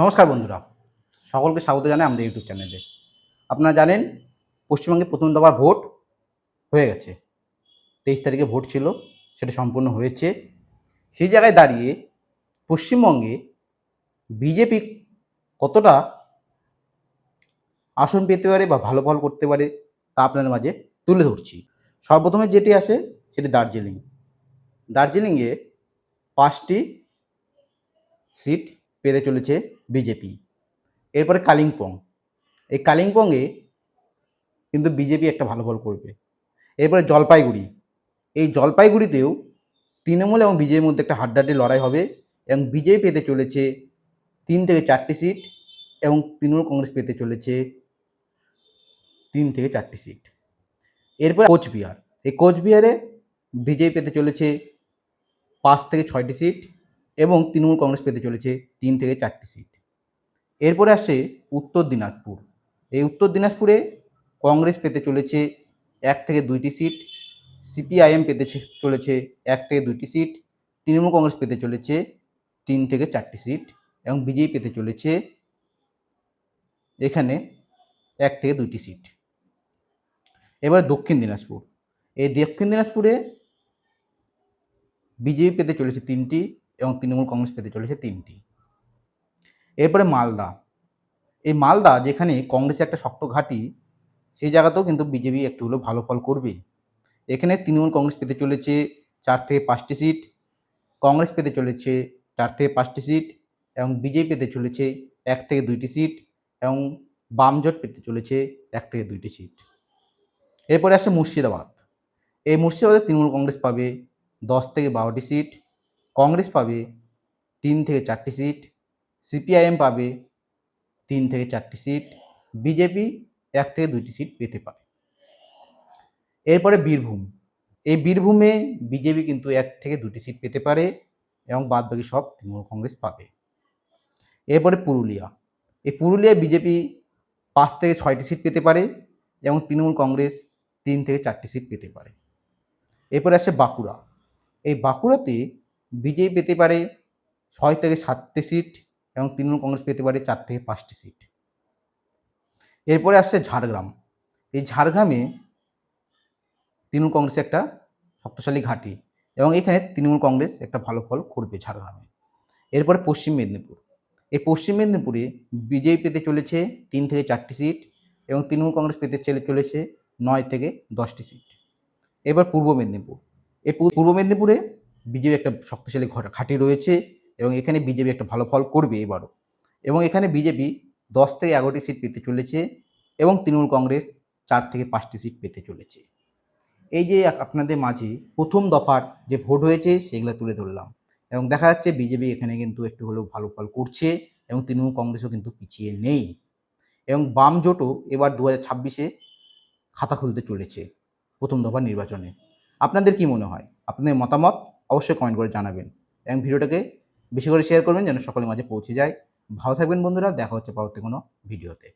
নমস্কার বন্ধুরা, সকলকে স্বাগত জানাই আমাদের ইউটিউব চ্যানেলে। আপনারা জানেন পশ্চিমবঙ্গে প্রথম দফার ভোট হয়ে গেছে। 23 তারিখে ভোট ছিল, সেটা সম্পূর্ণ হয়েছে। সেই জায়গায় দাঁড়িয়ে পশ্চিমবঙ্গে বিজেপি কতটা আসন পেতে পারে বা ভালো ফল করতে পারে তা আপনাদের মাঝে তুলে ধরছি। সর্বপ্রথমে যেটি আসে সেটি দার্জিলিং। দার্জিলিংয়ে 5টি সিট পেতে চলেছে বিজেপি। এরপরে কালিম্পং। এই কালিম্পংয়ে কিন্তু বিজেপি একটা ভালো ফল করবে। এরপরে জলপাইগুড়ি। এই জলপাইগুড়িতেও তৃণমূল এবং বিজেপির মধ্যে একটা হাড্ডাহাড্ডি লড়াই হবে এবং বিজেপি পেতে চলেছে 3 থেকে 4টি সিট এবং তৃণমূল কংগ্রেস পেতে চলেছে 3 থেকে 4টি সিট। এরপর কোচবিহার। এই কোচবিহারে বিজেপি পেতে চলেছে 5 থেকে 6টি সিট এবং তৃণমূল কংগ্রেস পেতে চলেছে 3 থেকে 4টি সিট। এরপরে আসে উত্তর দিনাজপুর। এই উত্তর দিনাজপুরে কংগ্রেস পেতে চলেছে 1 থেকে 2টি সিট, সিপিআইএম পেতে চলেছে 1 থেকে 2টি সিট, তৃণমূল কংগ্রেস পেতে চলেছে 3 থেকে 4টি সিট এবং বিজেপি পেতে চলেছে এখানে 1 থেকে 2টি সিট। এবার দক্ষিণ দিনাজপুর। এই দক্ষিণ দিনাজপুরে বিজেপি পেতে চলেছে 3টি এবং তৃণমূল কংগ্রেস পেতে চলেছে 3টি। এরপরে মালদা। এই মালদা যেখানে কংগ্রেসের একটা শক্ত ঘাঁটি, সেই জায়গাতেও কিন্তু বিজেপি একটু হলেও ভালো ফল করবে। এখানে তৃণমূল কংগ্রেস পেতে চলেছে 4 থেকে 5টি সিট, কংগ্রেস পেতে চলেছে 4 থেকে 5টি সিট এবং বিজেপি পেতে চলেছে 1 থেকে 2টি সিট এবং বামজোট পেতে চলেছে 1 থেকে 2টি সিট। এরপরে আসছে মুর্শিদাবাদ। এই মুর্শিদাবাদে তৃণমূল কংগ্রেস পাবে 10 থেকে 12টি সিট, কংগ্রেস পাবে 3 থেকে 4টি সিট, সিপিআইএম পাবে 3 থেকে 4টি সিট, বিজেপি 1 থেকে 2টি সিট পেতে পারে। এরপরে বীরভূম। এই বীরভূমে বিজেপি কিন্তু 1 থেকে 2টি সিট পেতে পারে এবং বাদবাকি সব তৃণমূল কংগ্রেস পাবে। এরপরে পুরুলিয়া। এই পুরুলিয়ায় বিজেপি 5 থেকে 6টি সিট পেতে পারে এবং তৃণমূল কংগ্রেস 3 থেকে 4টি সিট পেতে পারে। এরপরে আসছে বাঁকুড়া। এই বাঁকুড়াতে বিজেপি পেতে পারে 6 থেকে 7টি সিট এবং তৃণমূল কংগ্রেস পেতে পারে 4 থেকে 5টি সিট। এরপরে আসছে ঝাড়গ্রাম। এই ঝাড়গ্রামে তৃণমূল কংগ্রেসের একটা শক্তিশালী ঘাঁটি এবং এখানে তৃণমূল কংগ্রেস একটা ভালো ফল করবে ঝাড়গ্রামে। এরপরে পশ্চিম মেদিনীপুর। এই পশ্চিম মেদিনীপুরে বিজেপি পেতে চলেছে 3 থেকে 4টি সিট এবং তৃণমূল কংগ্রেস পেতে চলেছে 9 থেকে 10টি সিট। এবার পূর্ব মেদিনীপুর। এই পূর্ব মেদিনীপুরে বিজেপি একটা শক্তিশালী ঘাঁটি রয়েছে এবং এখানে বিজেপি একটা ভালো ফল করবে এবারও এবং এখানে বিজেপি 10 থেকে 11টি সিট পেতে চলেছে এবং তৃণমূল কংগ্রেস 4 থেকে 5টি সিট পেতে চলেছে। এই যে আপনাদের মাঝে প্রথম দফার যে ভোট হয়েছে সেগুলো তুলে ধরলাম এবং দেখা যাচ্ছে বিজেপি এখানে কিন্তু একটু হলেও ভালো ফল করছে এবং তৃণমূল কংগ্রেসও কিন্তু পিছিয়ে নেই এবং বাম জোটও এবার 2026-এ খাতা খুলতে চলেছে প্রথম দফার নির্বাচনে। আপনাদের কি মনে হয়? আপনাদের মতামত অবশ্যই কমেন্ট করে জানাবেন এবং ভিডিওটাকে বেশি করে শেয়ার করবেন যেন সকলের মাঝে পৌঁছে যায়। ভালো থাকবেন বন্ধুরা, দেখা হচ্ছে পরবর্তী কোনো ভিডিওতে।